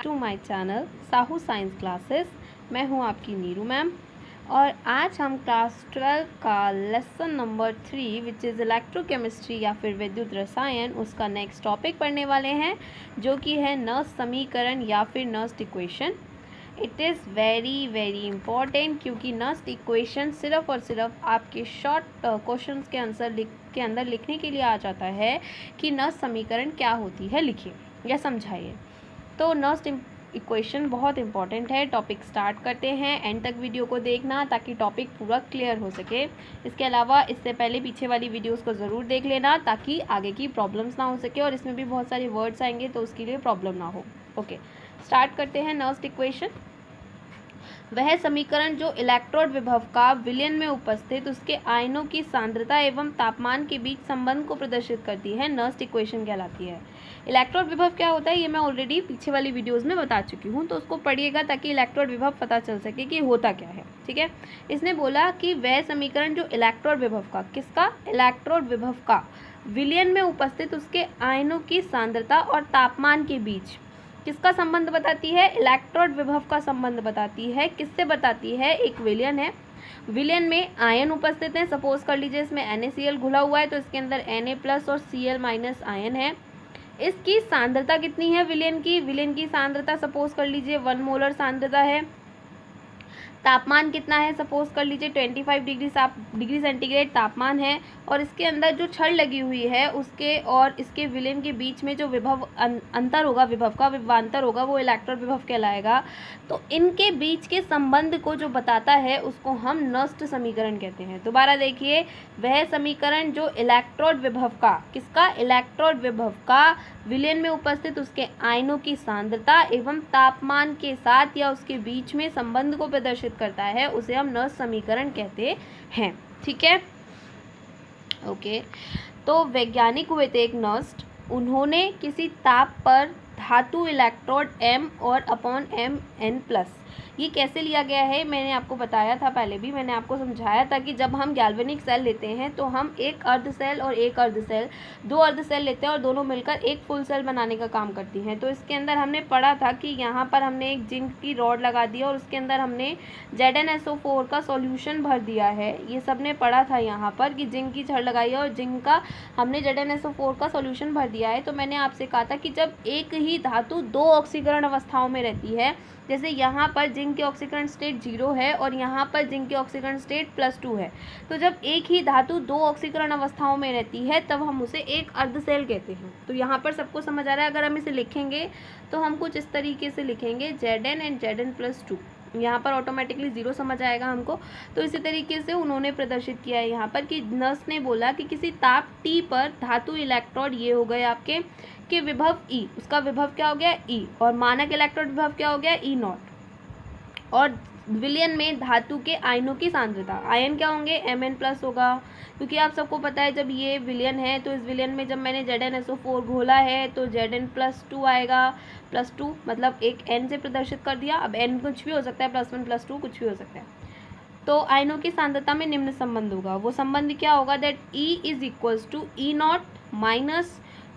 To my channel Sahu science classes. मैं हूं आपकी नीरू मैम और आज हम क्लास 12 का lesson number 3 which is electrochemistry या फिर विद्युत रसायन उसका नेक्स्ट टॉपिक पढ़ने वाले हैं, जो कि है नर्स समीकरण या फिर Nernst equation. It is very very important, क्योंकि नर्स इक्वेशन सिर्फ और सिर्फ आपके शॉर्ट क्वेश्चंस के आंसर के अंदर लिखने के लिए आ जाता है कि नर्स समीकरण क्या होती है, लिखिए या समझाइए। तो नर्स इक्वेशन बहुत इंपॉर्टेंट है। टॉपिक स्टार्ट करते हैं, एंड तक वीडियो को देखना ताकि टॉपिक पूरा क्लियर हो सके। इसके अलावा इससे पहले पीछे वाली वीडियोस को ज़रूर देख लेना ताकि आगे की प्रॉब्लम्स ना हो सके, और इसमें भी बहुत सारे वर्ड्स आएंगे तो उसके लिए प्रॉब्लम ना हो। ओके, स्टार्ट करते हैं। नर्स इक्वेशन वह समीकरण जो इलेक्ट्रोड विभव का विलयन में उपस्थित उसके आयनों की सांद्रता एवं तापमान के बीच संबंध को प्रदर्शित करती है, नर्स इक्वेशन कहलाती है। इलेक्ट्रोड विभव क्या होता है ये मैं ऑलरेडी पीछे वाली वीडियोस में बता चुकी हूँ, तो उसको पढ़िएगा ताकि इलेक्ट्रोड विभव पता चल सके कि होता क्या है। ठीक है, इसने बोला कि वह समीकरण जो इलेक्ट्रोड विभव का, किसका, इलेक्ट्रोड विभव का विलयन में उपस्थित उसके आयनों की सांद्रता और तापमान के बीच किसका संबंध बताती है, इलेक्ट्रोड विभव का संबंध बताती है। किससे बताती है, एक विलयन है, विलयन में आयन उपस्थित है। सपोज कर लीजिए इसमें NaCl घुला हुआ है तो इसके अंदर Na+ और Cl- आयन है। इसकी सांद्रता कितनी है विलयन की सांद्रता सपोज कर लीजिए 1 मोलर सांद्रता है। तापमान कितना है, सपोज कर लीजिए 25 डिग्री सेंटीग्रेड तापमान है। और इसके अंदर जो छड़ लगी हुई है उसके और इसके विलयन के बीच में जो विभव अंतर होगा, विभव का विभवांतर होगा, वो इलेक्ट्रोड विभव कहलाएगा। तो इनके बीच के संबंध को जो बताता है उसको हम नर्स्ट समीकरण कहते हैं। दोबारा देखिए, वह समीकरण जो इलेक्ट्रोड विभव का, किसका, इलेक्ट्रोड विभव का विलयन में उपस्थित उसके आयनों की सांद्रता एवं तापमान के साथ या उसके बीच में संबंध को प्रदर्शित करता है, उसे हम नर्स समीकरण कहते हैं। ठीक है, ओके। तो वैज्ञानिक हुए थे एक नर्स्ट, उन्होंने किसी ताप पर धातु इलेक्ट्रोड M और अपॉन M N+, ये कैसे लिया गया है मैंने आपको बताया था, पहले भी मैंने आपको समझाया था कि जब हम गैल्वेनिक सेल लेते हैं तो हम एक अर्ध सेल और एक अर्ध सेल, 2 अर्ध सेल लेते हैं और दोनों मिलकर एक फुल सेल बनाने का काम करती हैं। तो इसके अंदर हमने पढ़ा था कि यहाँ पर हमने एक जिंक की रॉड लगा दी और उसके अंदर हमने ZnSO4 का सॉल्यूशन भर दिया है। ये सब ने पढ़ा था यहाँ पर कि जिंक की छड़ लगाई है और जिंक का हमने ZnSO4 का सॉल्यूशन भर दिया है। तो मैंने आपसे कहा था कि जब एक ही धातु 2 ऑक्सीकरण अवस्थाओं में रहती है, जैसे यहाँ पर जिंक की ऑक्सीकरण स्टेट 0 है और यहाँ पर जिंक की ऑक्सीकरण स्टेट +2 है, तो जब एक ही धातु 2 ऑक्सीकरण अवस्थाओं में रहती है तब हम उसे एक अर्ध सेल कहते हैं। तो यहाँ पर सबको समझ आ रहा है। अगर हम इसे लिखेंगे तो हम कुछ इस तरीके से लिखेंगे Zn and Zn+2, यहाँ पर ऑटोमेटिकली 0 समझ आएगा हमको। तो इसी तरीके से उन्होंने प्रदर्शित किया है यहाँ पर कि नर्स ने बोला कि किसी ताप T पर धातु इलेक्ट्रोड, ये हो गए आपके के विभव E, उसका विभव क्या हो गया E, और मानक इलेक्ट्रोड विभव क्या हो गया E0, और विलयन में धातु के आयनों की सांद्रता, आयन क्या होंगे Mn+ होगा, क्योंकि आप सबको पता है जब ये विलयन है तो इस विलयन में जब मैंने ZnSO4 घोला है तो Zn+2 आएगा, +2 मतलब एक N से प्रदर्शित कर दिया। अब N कुछ भी हो सकता है, +1 +2 कुछ भी हो सकता है। तो आयनों की सांद्रता में निम्न संबंध होगा, वो संबंध क्या होगा, that E = E0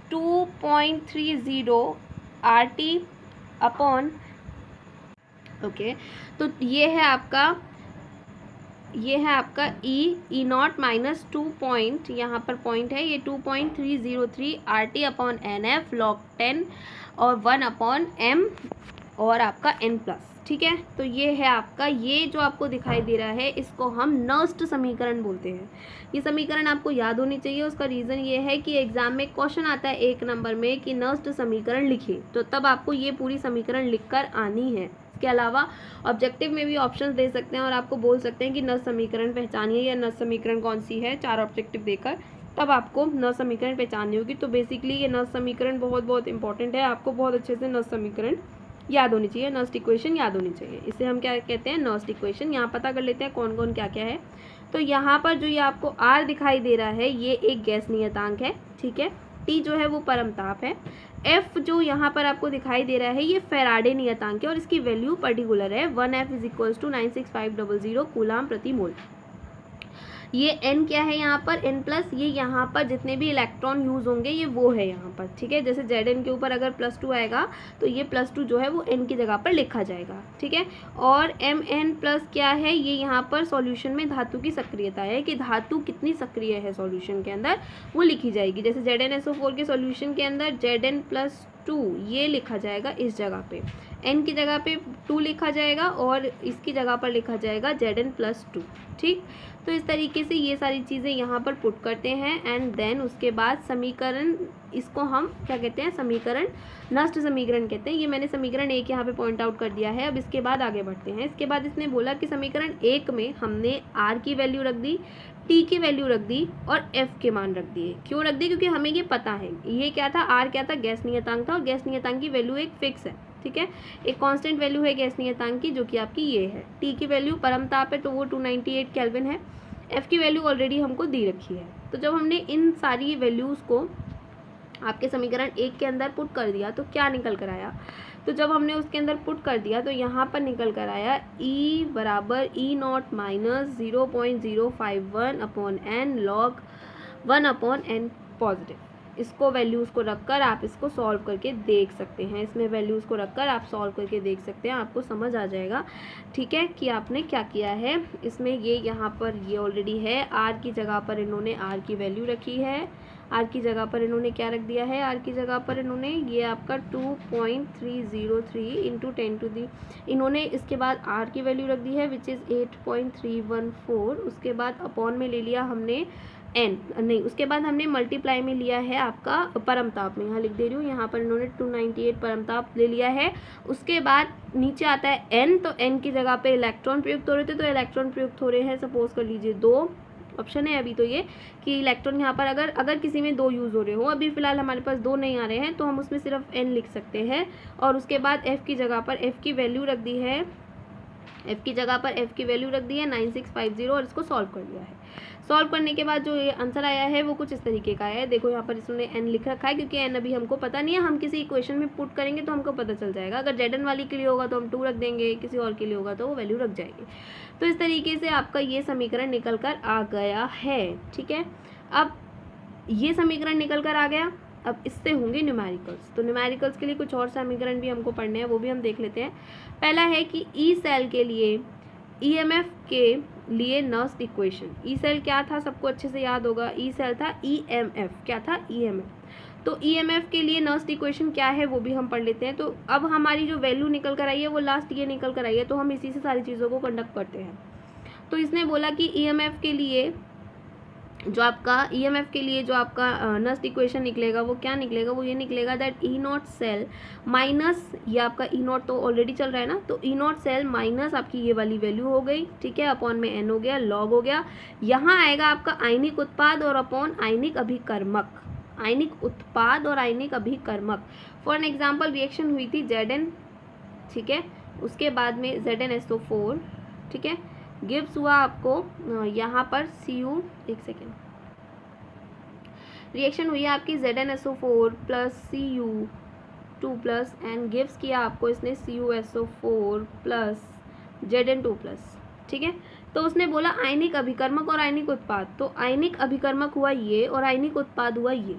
- 2.30 RT upon, okay. तो ये है आपका E0 - 2 पॉइंट, यहाँ पर पॉइंट है, ये 2.303 RT अपॉन NF log 10 और 1/m और आपका N+। ठीक है, तो ये है आपका, ये जो आपको दिखाई दे रहा है इसको हम नर्स्ट समीकरण बोलते हैं। ये समीकरण आपको याद होनी चाहिए। उसका रीज़न ये है कि एग्जाम में क्वेश्चन आता है 1 नंबर में कि नर्स्ट समीकरण लिखिए, तो तब आपको ये पूरी समीकरण लिखकर आनी है। इसके अलावा ऑब्जेक्टिव में भी ऑप्शंस दे सकते हैं और आपको बोल सकते हैं कि नर्स समीकरण पहचानिए या नर्स समीकरण कौन सी है, 4 ऑब्जेक्टिव देकर तब आपको नर्स समीकरण पहचाननी होगी। तो बेसिकली ये नर्स समीकरण बहुत बहुत इंपॉर्टेंट है, आपको बहुत अच्छे से नर्स समीकरण याद होनी चाहिए, नर्स इक्वेशन याद होनी चाहिए। इसे हम क्या कहते हैं, नर्स इक्वेशन। यहाँ पता कर लेते हैं कौन कौन क्या क्या है। तो यहाँ पर जो ये आपको R दिखाई दे रहा है ये एक गैस नियतांक है। ठीक है, T जो है वो परमताप है। F जो यहाँ पर आपको दिखाई दे रहा है ये फैराडे नियतांक है और इसकी वैल्यू पर्टिकुलर है, 1F = 96500 कूलाम प्रति मोल। ये n क्या है यहाँ पर, n प्लस ये यहाँ पर जितने भी इलेक्ट्रॉन यूज़ होंगे ये वो है यहाँ पर, ठीक है। जैसे Zn के ऊपर अगर +2 आएगा तो ये +2 जो है वो n की जगह पर लिखा जाएगा, ठीक है। और Mn प्लस क्या है, ये यहाँ पर सॉल्यूशन में धातु की सक्रियता है कि धातु कितनी सक्रिय है सॉल्यूशन के अंदर, वो लिखी जाएगी। जैसे ZnSO4 के सॉल्यूशन के अंदर Zn+2 ये लिखा जाएगा इस जगह पे, n की जगह पे 2 लिखा जाएगा और इसकी जगह पर लिखा जाएगा Zn+2, ठीक। तो इस तरीके से ये सारी चीज़ें यहाँ पर पुट करते हैं एंड देन उसके बाद समीकरण, इसको हम क्या कहते हैं, समीकरण, नष्ट समीकरण कहते हैं। ये मैंने समीकरण 1 यहाँ पे पॉइंट आउट कर दिया है। अब इसके बाद आगे बढ़ते हैं। इसके बाद इसने बोला कि समीकरण 1 में हमने r की वैल्यू रख दी, t की वैल्यू रख दी और f के मान रख दिए। क्यों रख दी, क्योंकि हमें ये पता है ये क्या था, r क्या था, गैस नियतांक था और गैस नियतांक की वैल्यू एक फिक्स है, ठीक है, एक कांस्टेंट वैल्यू है गैस नियतांक की जो कि आपकी ये है। टी की वैल्यू परम ताप है तो वो 298 केल्विन है। एफ की वैल्यू ऑलरेडी हमको दी रखी है। तो जब हमने इन सारी वैल्यूज़ को आपके समीकरण 1 के अंदर पुट कर दिया तो क्या निकल कर आया, तो जब हमने उसके अंदर पुट कर दिया तो यहाँ पर निकल कर आया E बराबर E0 minus 0.051/n log 1/n positive. इसको वैल्यूज़ को रखकर आप इसको सॉल्व करके देख सकते हैं, इसमें वैल्यूज़ को रखकर आप सॉल्व करके देख सकते हैं, आपको समझ आ जाएगा, ठीक है, कि आपने क्या किया है। इसमें ये यहाँ पर ये ऑलरेडी है, r की जगह पर इन्होंने r की वैल्यू रखी है, r की जगह पर इन्होंने क्या रख दिया है, r की जगह पर इन्होंने ये आपका 2.303 इंटू 10⁻, इन्होंने इसके बाद r की वैल्यू रख दी है विच इज़ 8.314। उसके बाद अपॉन में ले लिया हमने n, नहीं उसके बाद हमने मल्टीप्लाई में लिया है आपका परमताप में, यहाँ लिख दे रही हूँ, यहाँ पर इन्होंने 298 परमताप ले लिया है। उसके बाद नीचे आता है n, तो n की जगह पे इलेक्ट्रॉन प्रयुक्त हो रहे थे तो इलेक्ट्रॉन प्रयुक्त हो रहे हैं, सपोज कर लीजिए 2 ऑप्शन है अभी तो ये कि इलेक्ट्रॉन यहाँ पर अगर किसी में 2 यूज़ हो रहे हो, अभी फ़िलहाल हमारे पास 2 नहीं आ रहे हैं तो हम उसमें सिर्फ n लिख सकते हैं। और उसके बाद f की जगह पर f की वैल्यू रख दी है, f की जगह पर f की वैल्यू रख दी है 9650 और इसको सॉल्व कर दिया है। सॉल्व करने के बाद जो ये आंसर आया है वो कुछ इस तरीके का है। देखो यहाँ पर इसने n लिख रखा है क्योंकि n अभी हमको पता नहीं है, हम किसी इक्वेशन में पुट करेंगे तो हमको पता चल जाएगा। अगर Zn वाली के लिए होगा तो हम 2 रख देंगे, किसी और के लिए होगा तो वो वैल्यू रख जाएगी। तो इस तरीके से आपका ये समीकरण निकल कर आ गया है, ठीक है। अब ये समीकरण निकल कर आ गया, अब इससे होंगे न्यूमेरिकल्स। तो न्यूमेरिकल्स के लिए कुछ और समीकरण भी हमको पढ़ने हैं, वो भी हम देख लेते हैं। पहला है कि ई सेल के लिए ईएमएफ के लिए नस्ट इक्वेशन। ई सेल क्या था, सबको अच्छे से याद होगा, ई सेल था ईएमएफ, क्या था, ईएमएफ। तो ईएमएफ के लिए नस्ट इक्वेशन क्या है वो भी हम पढ़ लेते हैं। तो अब हमारी जो वैल्यू निकल कर आई है वो लास्ट ये निकल कर आई है, तो हम इसी से सारी चीज़ों को कंडक्ट करते हैं। तो इसने बोला कि ईएमएफ के लिए जो आपका नस्ट इक्वेशन निकलेगा वो क्या निकलेगा, वो ये निकलेगा that E naught cell minus, ये आपका ई नॉट तो ऑलरेडी चल रहा है ना, तो ई नॉट सेल माइनस आपकी ये वाली वैल्यू हो गई, ठीक है, अपॉन में एन हो गया, लॉग हो गया। यहाँ आएगा आपका आयनिक उत्पाद और अपॉन आयनिक अभिकर्मक, आयनिक उत्पाद और आयनिक अभिकर्मक। फॉर एन एग्जाम्पल रिएक्शन हुई थी Zn, ठीक है, उसके बाद में ZnSO4, ठीक है, गिव्स हुआ आपको यहाँ पर Cu, एक सेकेंड, रिएक्शन हुई है आपकी ZnSO4 plus Cu2 plus and gives किया आपको इसने CuSO4 प्लस Zn2 प्लस, ठीक है। तो उसने बोला आयनिक अभिकर्मक और आयनिक उत्पाद, तो आयनिक अभिकर्मक हुआ ये और आयनिक उत्पाद हुआ ये।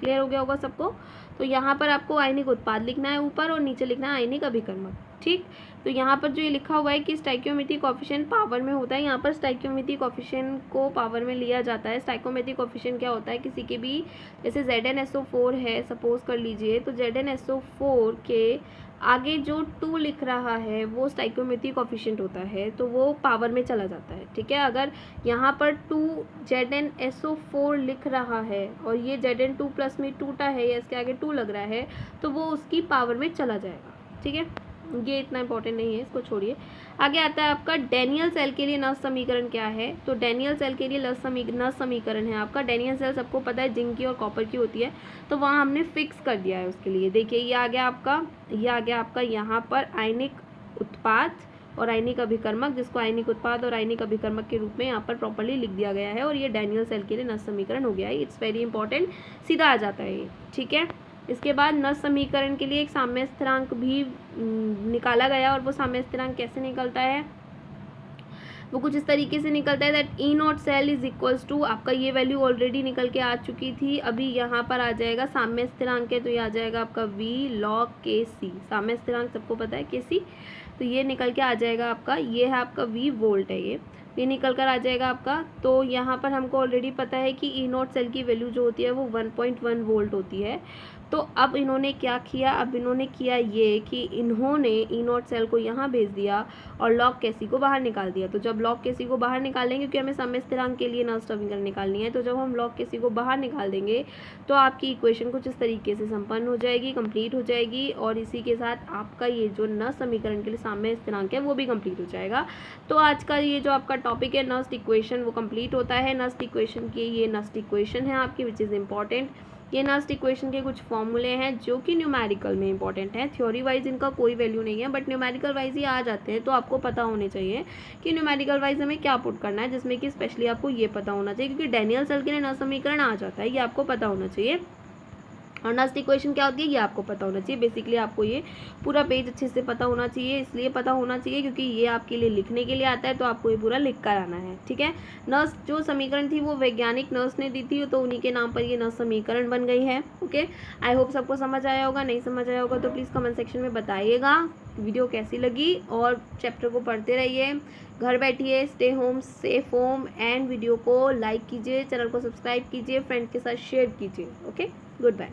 क्लियर हो गया होगा सबको। तो यहाँ पर आपको आयनिक उत्पाद लिखना है ऊपर और नीचे लिखना है आयनिक अभिकर्मक, ठीक। तो यहाँ पर जो ये लिखा हुआ है कि स्टाइकियोमेट्रिक कोएफिशिएंट पावर में होता है, यहाँ पर स्टाइकियोमेट्रिक कोएफिशिएंट को पावर में लिया जाता है। स्टाइकियोमेट्रिक कोएफिशिएंट क्या होता है, किसी के भी जैसे ZnSO4 है सपोज कर लीजिए, तो ZnSO4 के आगे जो 2 लिख रहा है वो स्टाइकियोमेट्रिक कोएफिशिएंट होता है, तो वो पावर में चला जाता है, ठीक है। अगर यहाँ पर 2 ZnSO4 लिख रहा है और ये Zn2 प्लस में टूटा है या इसके आगे 2 लग रहा है तो वो उसकी पावर में चला जाएगा, ठीक है। ये इतना इंपॉर्टेंट नहीं है, इसको छोड़िए। आगे आता है आपका डैनियल सेल के लिए नष्ट समीकरण क्या है। तो डैनियल सेल के लिए नष्ट समीकरण है आपका, डैनियल सेल सबको पता है जिंक की और कॉपर की होती है, तो वहाँ हमने फिक्स कर दिया है उसके लिए। देखिए ये आ गया आपका यहाँ पर आयनिक उत्पाद और आयनिक अभिकर्मक, जिसको आयनिक उत्पाद और आयनिक अभिकर्मक के रूप में यहाँ पर प्रॉपर्ली लिख दिया गया है, और ये डैनियल सेल के लिए नष्ट समीकरण हो गया है। इट्स वेरी इंपॉर्टेंट, सीधा आ जाता है ये, ठीक है। इसके बाद नष्ट समीकरण के लिए एक साम्य स्थिरांक भी निकाला गया, और वो साम्य स्थिरांक कैसे निकलता है, वो कुछ इस तरीके से निकलता है that E naught cell is equals to, आपका ये वैल्यू ऑलरेडी निकल के आ चुकी थी, अभी यहाँ पर आ जाएगा साम्य स्थिरांक है तो ये आ जाएगा आपका v log kc, साम्य स्थिरांक सबको पता है kc, तो ये निकल के आ जाएगा आपका, ये है आपका v वोल्ट है ये निकल कर आ जाएगा आपका। तो यहाँ पर हमको ऑलरेडी पता है कि ई नॉट सेल की वैल्यू जो होती है वो 1.1 वोल्ट होती है। तो अब इन्होंने क्या किया, अब इन्होंने किया ये कि इन्होंने ई नॉट सेल को यहाँ भेज दिया और लॉग केसी को बाहर निकाल दिया। तो जब लॉग केसी को बाहर निकालेंगे, क्योंकि हमें समय स्थिरांक के लिए नर्स समीकरण निकालनी है, तो जब हम लॉग केसी को बाहर निकाल देंगे तो आपकी इक्वेशन कुछ इस तरीके से संपन्न हो जाएगी, कंप्लीट हो जाएगी, और इसी के साथ आपका ये जो नर्स समीकरण के लिए साम्य स्थिरांक है वो भी कंप्लीट हो जाएगा। तो आज का ये जो आपका टॉपिक है नर्स इक्वेशन वो कंप्लीट होता है। नर्स इक्वेशन की ये नर्स इक्वेशन है आपकी विच इज़ इंपॉर्टेंट। ये नर्स इक्वेशन के कुछ फॉर्मूले हैं जो कि न्यूमेरिकल में इंपॉर्टेंट हैं, थ्योरी वाइज इनका कोई वैल्यू नहीं है, बट न्यूमेरिकल वाइज ही आ जाते हैं। तो आपको पता होने चाहिए कि न्यूमेरिकल वाइज हमें क्या पुट करना है, जिसमें कि स्पेशली आपको ये पता होना चाहिए, क्योंकि डैनियल सेल के लिए नर्स समीकरण आ जाता है, ये आपको पता होना चाहिए। और नर्स इक्वेशन क्या होती है ये आपको पता होना चाहिए। बेसिकली आपको ये पूरा पेज अच्छे से पता होना चाहिए, इसलिए पता होना चाहिए क्योंकि ये आपके लिए लिखने के लिए आता है, तो आपको ये पूरा लिख कर आना है, ठीक है। नर्स जो समीकरण थी वो वैज्ञानिक नर्स ने दी थी, तो उन्हीं के नाम पर ये नर्स समीकरण बन गई है। ओके, आई होप सबको समझ आया होगा, नहीं समझ आया होगा तो प्लीज़ कमेंट सेक्शन में बताइएगा वीडियो कैसी लगी, और चैप्टर को पढ़ते रहिए, घर बैठिए, stay home safe home, and video को लाइक कीजिए, चैनल को सब्सक्राइब कीजिए, फ्रेंड के साथ शेयर कीजिए। Okay, good bye.